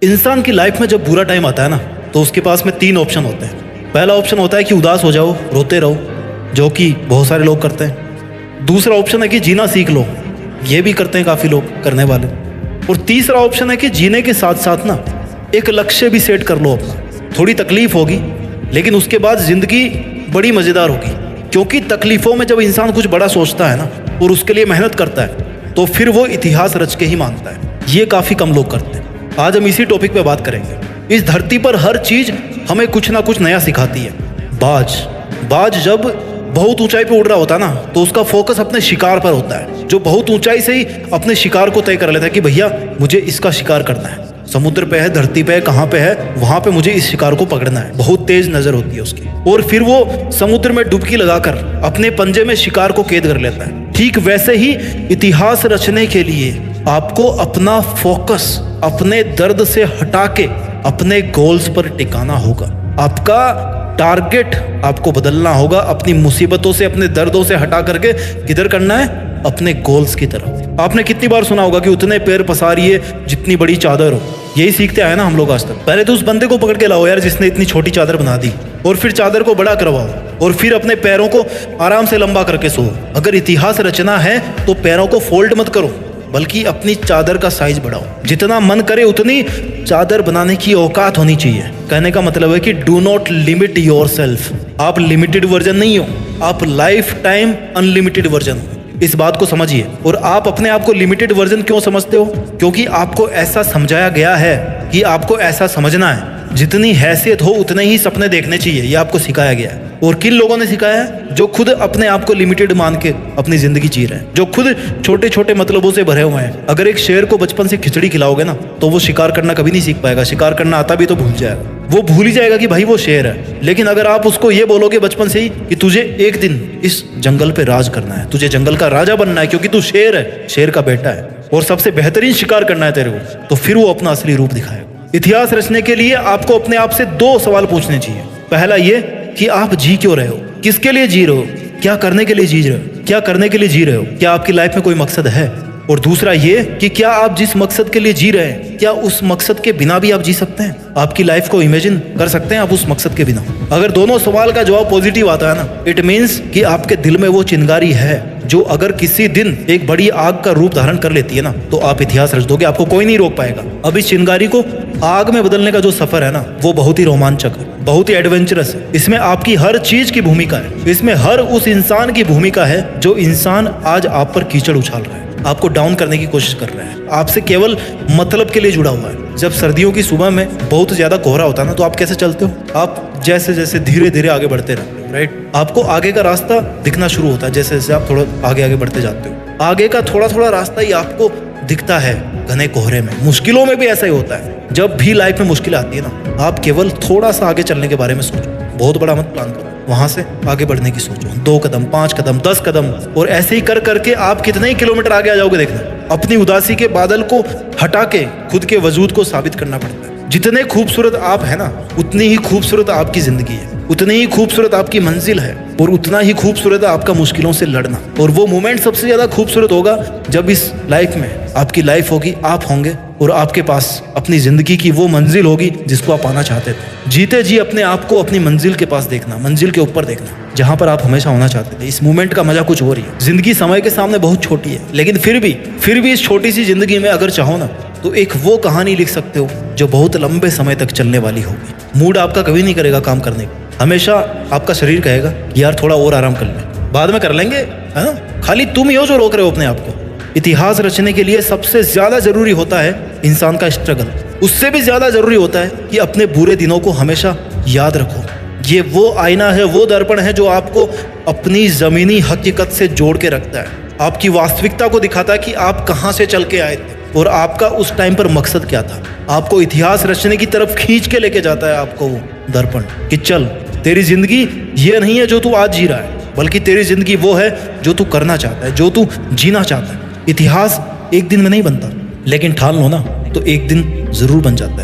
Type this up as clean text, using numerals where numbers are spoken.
इंसान की लाइफ में जब बुरा टाइम आता है ना, तो उसके पास में 3 ऑप्शन होते हैं। पहला ऑप्शन होता है कि उदास हो जाओ, रोते रहो, जो कि बहुत सारे लोग करते हैं। दूसरा ऑप्शन है कि जीना सीख लो, ये भी करते हैं काफ़ी लोग करने वाले। और तीसरा ऑप्शन है कि जीने के साथ साथ ना एक लक्ष्य भी सेट कर लो अपना। थोड़ी तकलीफ होगी, लेकिन उसके बाद ज़िंदगी बड़ी मज़ेदार होगी, क्योंकि तकलीफ़ों में जब इंसान कुछ बड़ा सोचता है ना और उसके लिए मेहनत करता है, तो फिर वो इतिहास रच के ही मानता है। ये काफ़ी कम लोग करते हैं। आज हम इसी टॉपिक पे बात करेंगे। इस धरती पर हर चीज़ हमें कुछ ना कुछ नया सिखाती है। बाज जब बहुत ऊंचाई पे उड़ रहा होता है ना, तो उसका फोकस अपने शिकार पर होता है। जो बहुत ऊंचाई से ही अपने शिकार को तय कर लेता है कि भैया मुझे इसका शिकार करना है। समुद्र पे है, धरती पे है, कहाँ पे है, वहां पे मुझे इस शिकार को पकड़ना है। बहुत तेज नजर होती है उसकी, और फिर वो समुद्र में डुबकी लगाकर अपने पंजे में शिकार को कैद कर लेता है। ठीक वैसे ही इतिहास रचने के लिए आपको अपना फोकस अपने दर्द से हटा के अपने गोल्स पर टिकाना होगा। आपका टारगेट आपको बदलना होगा। अपनी मुसीबतों से, अपने दर्दों से हटा करके किधर करना है? अपने गोल्स की तरफ। आपने कितनी बार सुना होगा कि उतने पैर पसारिए जितनी बड़ी चादर हो। यही सीखते आए ना हम लोग आज तक। पहले तो उस बंदे को पकड़ के लाओ यार जिसने इतनी छोटी चादर बना दी, और फिर चादर को बड़ा करवाओ, और फिर अपने पैरों को आराम से लंबा करके सो। अगर इतिहास रचना है तो पैरों को फोल्ड मत करो, बल्कि अपनी चादर का साइज बढ़ाओ। जितना मन करे उतनी चादर बनाने की औकात होनी चाहिए। कहने का मतलब है कि डू नॉट लिमिट योरसेल्फ। आप लिमिटेड वर्जन नहीं हो, आप लाइफ टाइम अनलिमिटेड वर्जन हो। इस बात को समझिए। और आप अपने आप को लिमिटेड वर्जन क्यों समझते हो? क्योंकि आपको ऐसा समझाया गया है कि आपको ऐसा समझना है। जितनी हैसियत हो उतने ही सपने देखने चाहिए, ये आपको सिखाया गया है। और किन लोगों ने सिखाया है? जो खुद अपने आप को लिमिटेड मान के अपनी जिंदगी जी रहे हैं, जो खुद छोटे छोटे मतलबों से भरे हुए हैं। अगर एक शेर को बचपन से खिचड़ी खिलाओगे ना, तो वो शिकार करना कभी नहीं सीख पाएगा। शिकार करना आता भी तो भूल जाएगा। वो भूल ही जाएगा कि भाई वो शेर है। लेकिन अगर आप उसको ये बोलोगे बचपन से ही कि तुझे एक दिन इस जंगल पे राज करना है, तुझे जंगल का राजा बनना है, क्योंकि तू शेर है, शेर का बेटा है, और सबसे बेहतरीन शिकार करना है तेरे को, तो फिर वो अपना असली रूप दिखाएगा। इतिहास रचने के लिए आपको अपने आप से 2 सवाल पूछने चाहिए। पहला ये कि आप जी क्यों रहे हो, किसके लिए जी रहे हो, क्या करने के लिए जी रहे हो, क्या करने के लिए जी रहे हो, क्या आपकी लाइफ में कोई मकसद है। और दूसरा ये कि क्या आप जिस मकसद के लिए जी रहे हैं, क्या उस मकसद के बिना भी आप जी सकते हैं? आपकी लाइफ को इमेजिन कर सकते हैं आप उस मकसद के बिना? अगर दोनों सवाल का जवाब पॉजिटिव आता है ना, इट मीन्स कि आपके दिल में वो चिंगारी है जो अगर किसी दिन एक बड़ी आग का रूप धारण कर लेती है ना, तो आप इतिहास रच दोगे। आपको कोई नहीं रोक पाएगा। अब इस चिंगारी को आग में बदलने का जो सफर है ना, वो बहुत ही रोमांचक है, बहुत ही एडवेंचरस है। इसमें आपकी हर चीज की भूमिका है। इसमें हर उस इंसान की भूमिका है जो इंसान आज आप पर कीचड़ उछाल रहा है, आपको डाउन करने की कोशिश कर रहा है, आपसे केवल मतलब के लिए जुड़ा हुआ है। जब सर्दियों की सुबह में बहुत ज्यादा कोहरा होता है ना, तो आप कैसे चलते हो? आप जैसे जैसे धीरे धीरे आगे बढ़ते रहते हो, राइट? आपको आगे का रास्ता दिखना शुरू होता है जैसे जैसे आप थोड़ा आगे आगे बढ़ते जाते हो। आगे का थोड़ा थोड़ा रास्ता ही आपको दिखता है घने कोहरे में। मुश्किलों में भी ऐसा ही होता है। जब भी लाइफ में मुश्किल आती है ना, आप केवल थोड़ा सा आगे चलने के बारे में सोचो। बहुत बड़ा मत प्लान करो, वहां से आगे बढ़ने की सोचो। 2 कदम, 5 कदम, 10 कदम, और ऐसे ही कर करके आप कितने ही किलोमीटर आगे आ जाओगे। देखना, अपनी उदासी के बादल को हटा के खुद के वजूद को साबित करना पड़ता है। जितने खूबसूरत आप है ना, उतनी ही खूबसूरत आपकी जिंदगी है, उतनी ही खूबसूरत आपकी मंजिल है, और उतना ही खूबसूरत है आपका मुश्किलों से लड़ना। और वो मोमेंट सबसे ज्यादा खूबसूरत होगा जब इस लाइफ में आपकी लाइफ होगी, आप होंगे, और आपके पास अपनी जिंदगी की वो मंजिल होगी जिसको आप पाना चाहते थे। जीते जी अपने आप को अपनी मंजिल के पास देखना, मंजिल के ऊपर देखना, जहां पर आप हमेशा होना चाहते थे। इस मोमेंट का मजा कुछ हो रही है। जिंदगी समय के सामने बहुत छोटी है, लेकिन फिर भी इस छोटी सी जिंदगी में अगर चाहो ना, तो एक वो कहानी लिख सकते हो जो बहुत लंबे समय तक चलने वाली होगी। मूड आपका कभी नहीं करेगा काम करने का। हमेशा आपका शरीर कहेगा कि यार थोड़ा और आराम कर ले, बाद में कर लेंगे, है ना? खाली तुम ही हो जो रोक रहे हो अपने आप को। इतिहास रचने के लिए सबसे ज्यादा जरूरी होता है इंसान का स्ट्रगल। उससे भी ज्यादा जरूरी होता है कि अपने बुरे दिनों को हमेशा याद रखो। ये वो आईना है, वो दर्पण है जो आपको अपनी जमीनी हकीकत से जोड़ के रखता है। आपकी वास्तविकता को दिखाता है कि आप कहाँ से चल के आए थे और आपका उस टाइम पर मकसद क्या था। आपको इतिहास रचने की तरफ खींच के लेके जाता है आपको वो दर्पण, कि चल तेरी जिंदगी ये नहीं है जो तू आज जी रहा है, बल्कि तेरी जिंदगी वो है जो तू करना चाहता है, जो तू जीना चाहता है। इतिहास एक दिन में नहीं बनता, लेकिन ठान लो ना तो एक दिन जरूर बन जाता है।